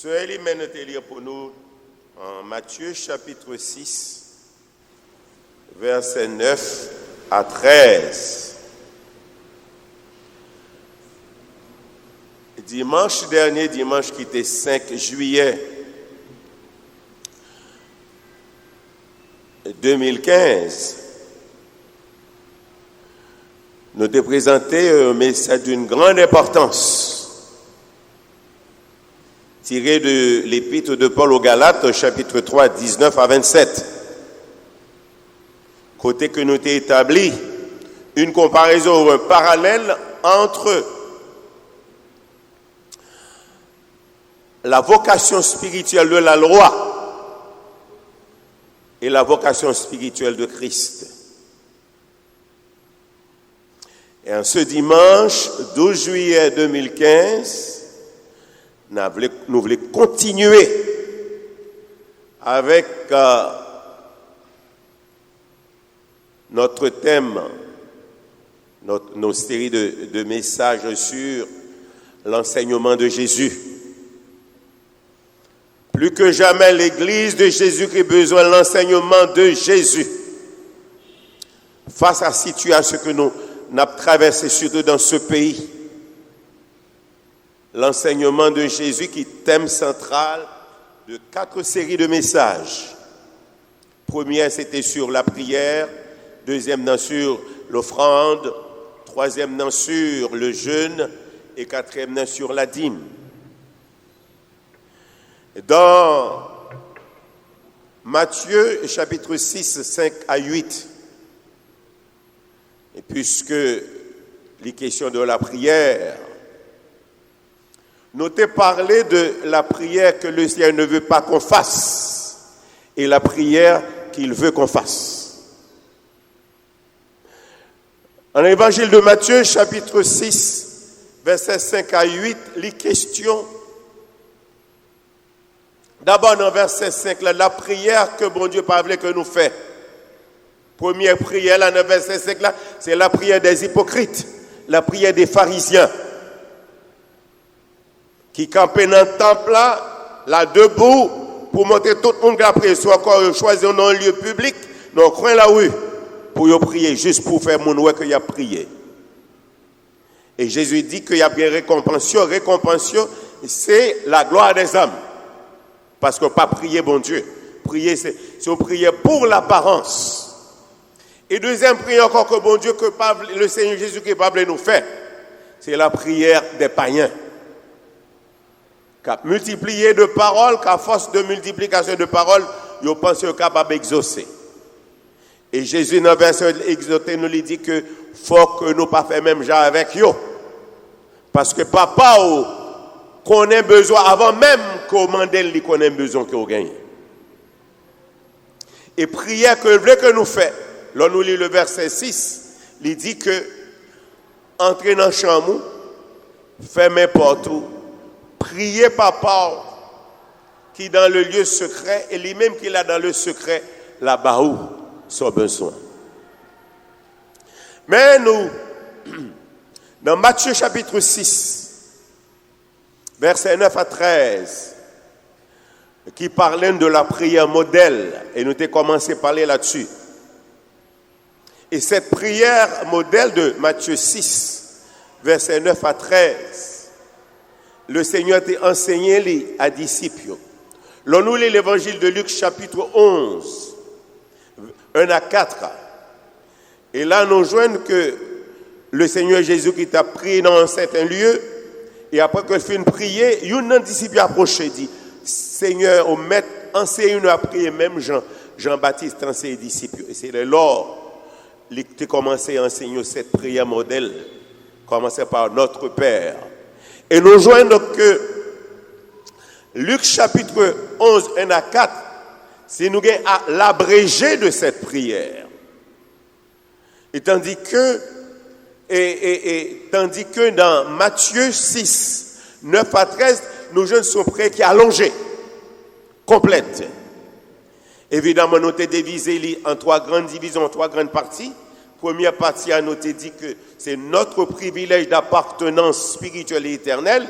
Ce élément est lire pour nous en Matthieu chapitre 6, versets 9 à 13. Dimanche dernier, dimanche qui était 5 juillet 2015, nous te présenté un message d'une grande importance tiré de l'épître de Paul aux Galates, chapitre 3, 19 à 27. Côté que nous t'ai établi une comparaison, un parallèle entre la vocation spirituelle de la loi et la vocation spirituelle de Christ. Et en ce dimanche 12 juillet 2015, nous voulons continuer avec notre thème, nos séries de messages sur l'enseignement de Jésus. Plus que jamais, l'Église de Jésus-Christ a besoin de l'enseignement de Jésus. Face à la situation que nous avons traversée, surtout dans ce pays, l'enseignement de Jésus qui est thème central de 4 séries de messages. Première, c'était sur la prière. Deuxième, sur l'offrande. Troisième, sur le jeûne. Et quatrième, sur la dîme. Dans Matthieu, chapitre 6, 5 à 8, et puisque les questions de la prière, nous t'ai parlé de la prière que le Seigneur ne veut pas qu'on fasse et la prière qu'il veut qu'on fasse. En l'évangile de Matthieu, chapitre 6, versets 5 à 8, les questions. D'abord, dans verset 5, là, la prière que bon Dieu parlait que nous fait. Première prière, là, dans verset 5, là, c'est la prière des hypocrites, la prière des pharisiens, qui campaient dans le temple, là debout, pour montrer tout le monde qui a prié, soit encore choisir dans un lieu public, dans un coin la rue, pour y prier, juste pour faire mon ouais qu'il a prié. Et Jésus dit qu'il y a bien récompense, c'est la gloire des hommes. Parce que pas prier, bon Dieu. Prier, c'est prier pour l'apparence. Et deuxième prière encore que bon Dieu, que le Seigneur Jésus qui va nous faire, c'est la prière des païens. Qu'à multiplier de paroles, qu'à force de multiplication de paroles, ils pensent qu'ils sont capables d'exaucer. Et Jésus, dans le verset exaucé, nous lui dit que faut que nous ne pas faire même genre avec eux. Parce que papa, qu'on ait besoin, avant même qu'on demande, qu'on ait besoin qu'on gagne. Et prière que nous faisons, là nous lisons le verset 6, il dit que entrez dans la chambre, fermez porte, priez papa qui dans le lieu secret, et lui-même qui est dans le secret, là-bas où son besoin. Mais nous, dans Matthieu chapitre 6, versets 9 à 13, qui parlaient de la prière modèle, et nous avons commencé à parler là-dessus. Et cette prière modèle de Matthieu 6, versets 9 à 13, le Seigneur a enseigné à disciples. L'on nous lit l'évangile de Luc chapitre 11, 1 à 4. Et là, nous joignons que le Seigneur Jésus qui t'a prié dans un certain lieu, et après que fin prier, un disciple approché et dit, Seigneur, au maître, enseigne-nous à prier, même Jean-Baptiste enseigne les disciples. Et c'est lors qu'il a commencé à enseigner cette prière modèle, commencé par notre Père. Et nous joignons donc que Luc chapitre 11, 1 à 4, c'est nous à l'abrégé de cette prière. Et tandis que dans Matthieu 6, 9 à 13, nos jeunes sont prêts qui allongés, complète. Évidemment, nous avons divisé en 3 grandes divisions, en 3 grandes parties. Première partie, nous avons dit que c'est notre privilège d'appartenance spirituelle et éternelle.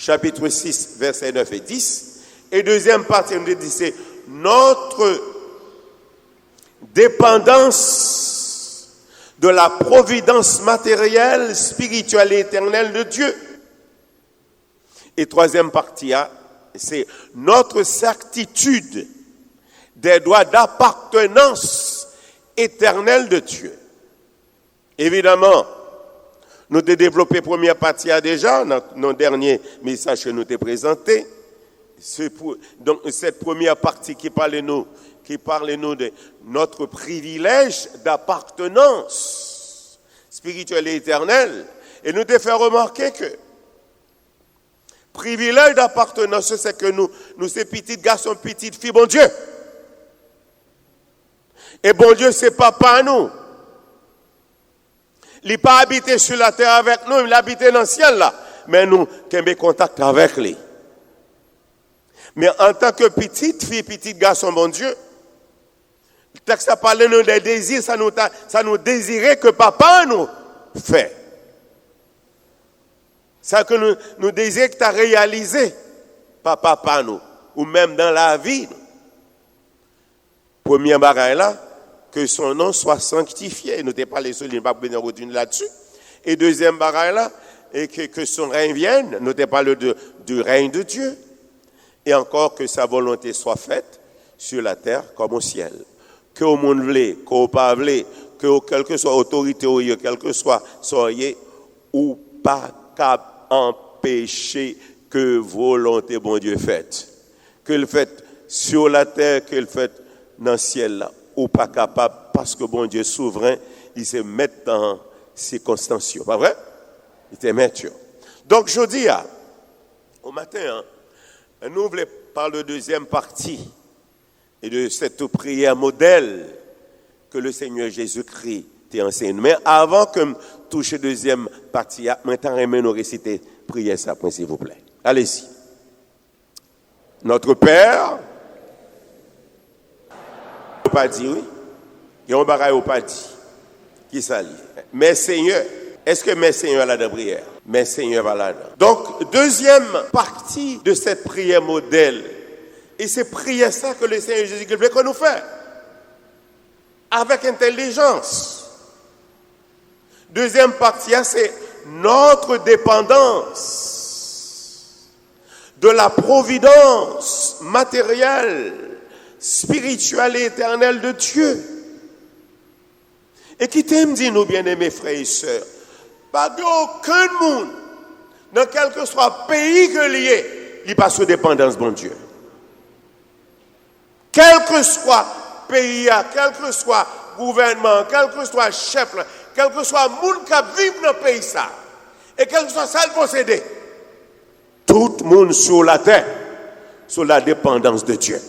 chapitre 6, versets 9 et 10. Et deuxième partie, on dit, c'est notre dépendance de la providence matérielle, spirituelle et éternelle de Dieu. Et troisième partie, c'est notre certitude des droits d'appartenance éternelle de Dieu. Évidemment, nous avons développé la première partie déjà, dans nos derniers messages que nous avons présentés. Donc, cette première partie qui parle de notre privilège d'appartenance spirituelle et éternelle. Et nous te fait remarquer que privilège d'appartenance, c'est que nous ces petits garçons, petites filles, bon Dieu. Et bon Dieu, c'est papa à nous. Il n'a pas habité sur la terre avec nous, il habite dans le ciel là. Mais nous, avons contact avec lui. Mais en tant que petite fille, petit garçon, bon Dieu, le texte a parlé de des désirs, ça nous désirait que papa nous fait. Ça que nous désirons que tu as réalisé, papa nous, ou même dans la vie. Premier bagaille là, que son nom soit sanctifié. Nous t'ai parlé sur l'île, pas bien retourner là-dessus. Et deuxième bagaille là, et que son règne vienne. Nous t'ai parlé du règne de Dieu. Et encore que sa volonté soit faite sur la terre comme au ciel. Que au monde vle, qu'au pas vle, que quelle que soit autorité ou quel que soit soyez ou pas capable empêcher que volonté bon Dieu faite. Que le fait sur la terre, que le fait dans le ciel là, ou pas capable parce que bon Dieu souverain, il se met dans circonstances. Pas vrai? Il te met. Donc je dis au matin, nous voulons parler de deuxième partie et de cette prière modèle que le Seigneur Jésus-Christ t'a enseigné. Mais avant que je touche la deuxième partie, maintenant, je vais nous réciter prière ça, s'il vous plaît. Allez-y. Notre Père, pas dit, oui. Il y a un bagaille au pas dit. Qui s'allie. Mais Seigneur, est-ce que mes Seigneurs là dans la prière? Mes Seigneurs va là-dedans. Donc, deuxième partie de cette prière modèle. Et c'est prière ça que le Seigneur Jésus veut qu'on nous fait. Avec intelligence. Deuxième partie, c'est notre dépendance de la providence matérielle, spirituelle et éternelle de Dieu. Et qui t'aime dit, nous bien-aimés frères et sœurs, pas d'aucun monde, dans quel que soit pays que lié, il passe sous dépendance, bon Dieu. Quel que soit pays, quel que soit gouvernement, quel que soit chef, quel que soit monde qui vit dans le pays, ça, et quel que soit ça le possédé, tout le monde sur la terre, sur la dépendance de Dieu,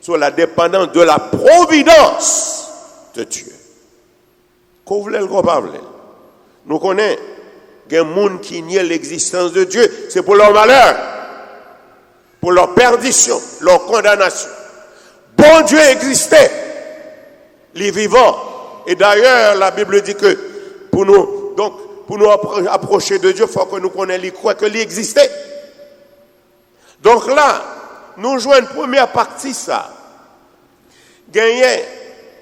sur la dépendance de la providence de Dieu. Qu'on voulait le coupable. Nous connaissons des gens qui nient l'existence de Dieu, c'est pour leur malheur, pour leur perdition, leur condamnation. Bon Dieu existait, les vivants. Et d'ailleurs, la Bible dit que pour nous approcher de Dieu, il faut que nous connaissions, les croix que lui existait. Donc là, nous jouons une première partie, ça. Il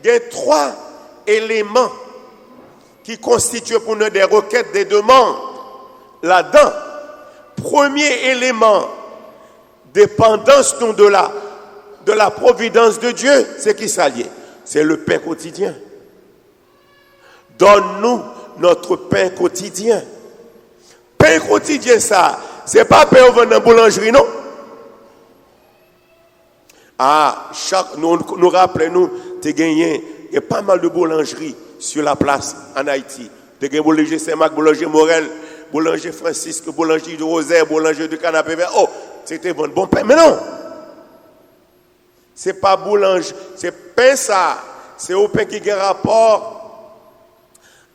y a trois éléments qui constituent pour nous des requêtes, des demandes. Là-dedans, premier élément, dépendance de la providence de Dieu, c'est qui s'allie? C'est le pain quotidien. Donne-nous notre pain quotidien. Pain quotidien, ça, c'est pas pain au vent dans la boulangerie, non? Nous rappelons, tu as gagné, il y a pas mal de boulangeries sur la place en Haïti. Tu as gagné boulanger Saint-Marc, boulanger Morel, boulanger Francisque, boulanger de Rosaire, boulanger de Canapé Vert. Oh, c'était bon pain. Mais non! C'est pas boulanger, c'est pain ça. C'est au pain qui a rapport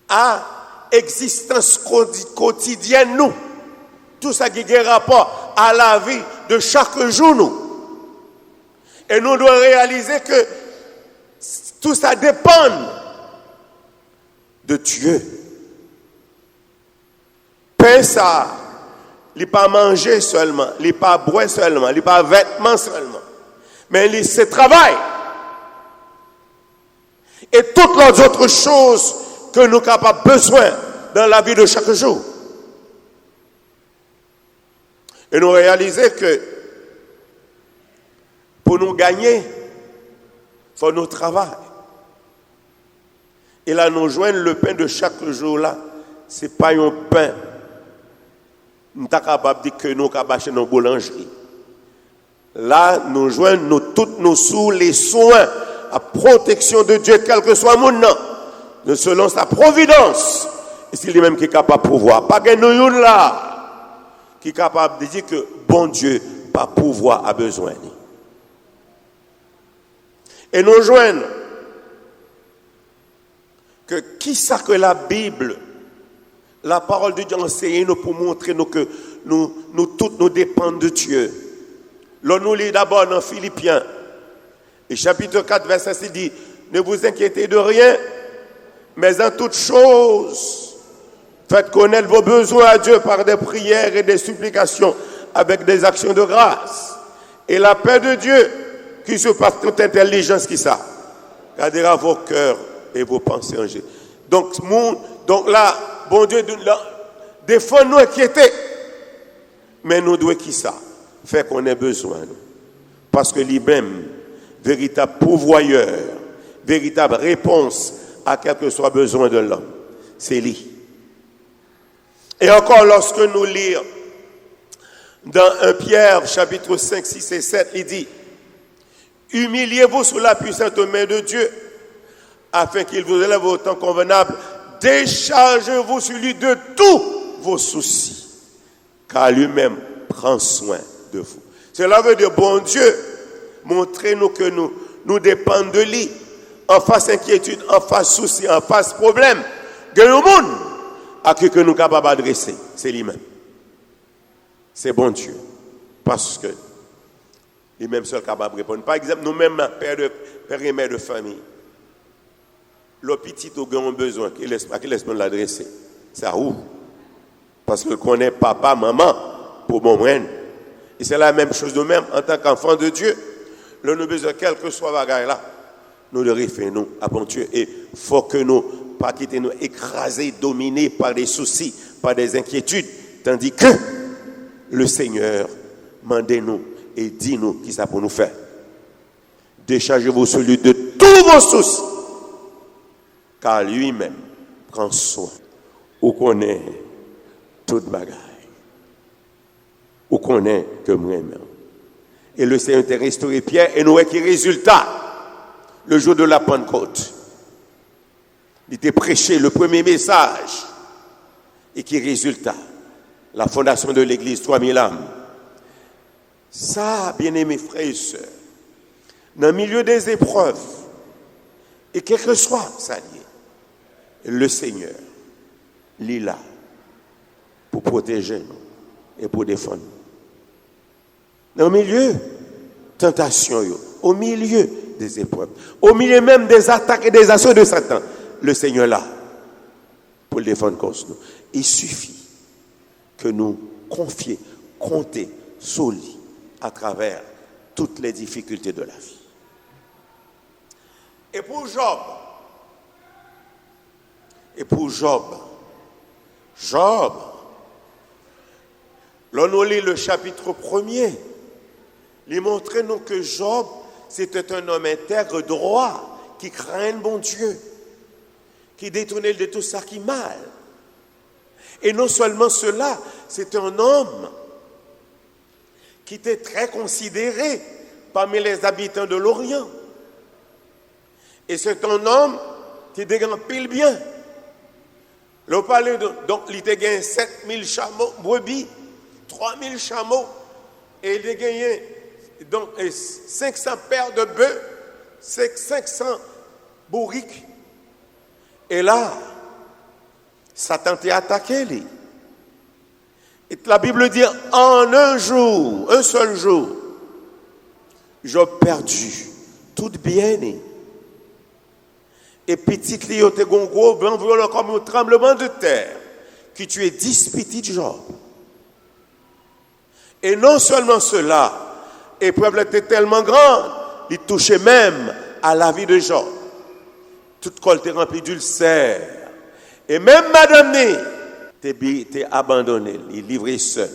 à l'existence quotidienne, nous. Tout ça qui a rapport à la vie de chaque jour, nous. Et nous devons réaliser que tout ça dépend de Dieu. Pain ça, il n'est pas manger seulement, il n'est pas boire seulement, il n'est pas vêtements seulement, mais c'est travail. Et toutes les autres choses que nous avons besoin dans la vie de chaque jour. Et nous réaliser que pour nous gagner, il faut nous travailler. Et là, nous joignons le pain de chaque jour là. Ce n'est pas un pain. Nous sommes capables de dire que nous sommes acheter dans la boulangerie. Là, nous joignons tous nos sous les soins à protection de Dieu, quel que soit mon nom, selon sa providence. Et c'est lui-même qui est capable de pouvoir. Pas que nous là qui est capable de dire que bon Dieu, pas pouvoir, a besoin. Et nous joignons que qui ça que la Bible, la parole de Dieu enseigne nous pour montrer nous que nous tous nous dépendons de Dieu. Là, nous lisons d'abord dans Philippiens, et chapitre 4, verset 6 dit, ne vous inquiétez de rien, mais en toutes choses, faites connaître vos besoins à Dieu par des prières et des supplications avec des actions de grâce. Et la paix de Dieu, qui surpasse toute intelligence qui ça, gardera vos cœurs et vos pensées en Jésus. Donc là, bon Dieu, défend nous inquiéter. Mais nous devons qui ça? Faire qu'on ait besoin. Parce que lui-même, véritable pourvoyeur, véritable réponse à quel que soit besoin de l'homme, c'est lui. Et encore, lorsque nous lisons dans 1 Pierre, chapitre 5, 6 et 7, il dit, humiliez-vous sous la puissante main de Dieu, afin qu'il vous élève au temps convenable. Déchargez-vous sur lui de tous vos soucis, car lui-même prend soin de vous. Cela veut dire, bon Dieu, montrez-nous que nous dépendons de lui, en face inquiétude, en face souci, en face problème, que le monde à qui que nous sommes capables d'adresser, c'est lui-même. C'est bon Dieu, parce que lui-même seul capable de répondre. Par exemple, nous-mêmes, père et mère de famille, le petit au grand besoin, qui laisse nous l'adresser. C'est à où? Parce que connaît papa, maman, pour mon moyen. Et c'est la même chose nous-mêmes, en tant qu'enfant de Dieu. Nous avons besoin, quel que soit bagaille là, nous le refaisons à bon Dieu. Et il faut que nous, pas quitter nous écrasés, dominés par des soucis, par des inquiétudes, tandis que le Seigneur mandez-nous et dit-nous qui ça pour nous faire. Déchargez-vous sur lui de tous vos soucis, car lui-même prend soin. Ou connaît toute bagaille. Ou connaît que moi-même. Et le Seigneur t'a restauré Pierre et nous avons qui résultat le jour de la Pentecôte. Il était prêché le premier message et qui résultat la fondation de l'église 3000 âmes. Ça, bien-aimés frères et sœurs, dans le milieu des épreuves, et quel que soit ça lié, le Seigneur, il est là pour protéger nous et pour défendre nous. Dans le milieu tentation, au milieu des épreuves, au milieu même des attaques et des assauts de Satan, le Seigneur est là pour le défendre contre nous. Il suffit que nous confions, compter sur lui à travers toutes les difficultés de la vie. Et pour Job, là nous lit le chapitre 1er, il montre nous que Job, c'était un homme intègre, droit, qui craint le bon Dieu, qui détournait de tout ça qui est mal. Et non seulement cela, c'est un homme qui était très considéré parmi les habitants de l'Orient. Et c'est un homme qui dégaine pile bien. L'on parlait donc il a gagné 7000 chameaux, brebis, 3000 chameaux, et il a gagné donc 500 paires de bœufs, 500 bourriques. Et là, Satan t'a attaqué, lui. Et la Bible dit, en un seul jour, j'ai perdu tout bien. Et petit Léo te gros vent violent comme un tremblement de terre, qui tuait 10 petits Job. Et non seulement cela, l'épreuve était tellement grande, il touchait même à la vie de Job. Toute col était remplie d'ulcères. Et même Madame Né, t'es abandonné, il est livré seul.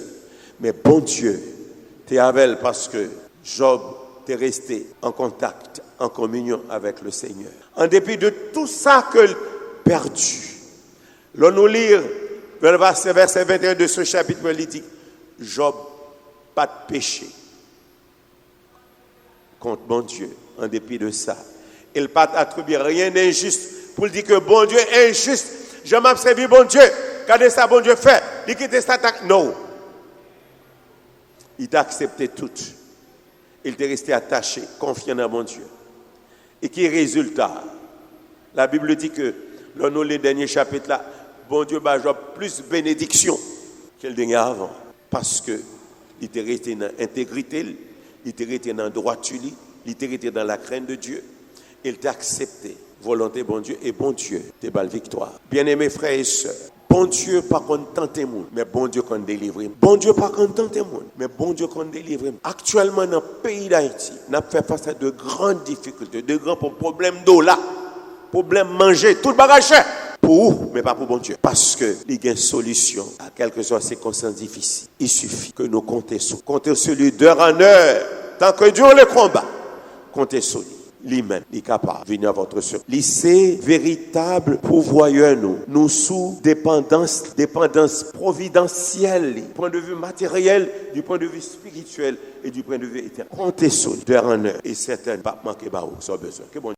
Mais bon Dieu, t'es avec elle parce que Job t'est resté en contact, en communion avec le Seigneur. En dépit de tout ça que perdu. L'on nous lire le verset 21 de ce chapitre, il dit, Job, pas de péché contre bon Dieu, en dépit de ça. Il n'a pas attribué rien d'injuste pour dire que bon Dieu est injuste. Je m'ai servi bon Dieu. Regardez ça, bon Dieu fait. Il quitte ça. Non. Il t'a accepté tout. Il t'est resté attaché, confiant dans bon Dieu. Et qui est résultat? La Bible dit que, dans les derniers chapitres là, bon Dieu va jouer plus bénédiction que le dernier avant. Parce que il était resté dans l'intégrité, il était resté dans la droiture, il était resté dans la crainte de Dieu. Il t'a accepté. Volonté, bon Dieu, et bon Dieu, t'es belle victoire. Bien-aimés frères et sœurs, bon Dieu, pas qu'on tente monde, mais bon Dieu qu'on délivre. Bon Dieu, pas qu'on tente monde, mais bon Dieu qu'on délivre. Actuellement, dans le pays d'Haïti, on a fait face à de grandes difficultés, de grands problèmes d'eau là, problèmes manger, tout le bagage cher. Pour vous, mais pas pour bon Dieu. Parce que il y a une solution à quelque chose de circonstances difficiles. Il suffit que nous comptions sur. Comptez sur lui d'heure en heure, tant que dure le combat. Comptez sur lui. Lui-même, il est capable de venir à votre secours. C'est véritable pourvoyeur, nous sous dépendance providentielle, du point de vue matériel, du point de vue spirituel et du point de vue éternel. Comptez sur lui, d'heure en heure, et certaines pas manquer par vous, sans besoin. Que bon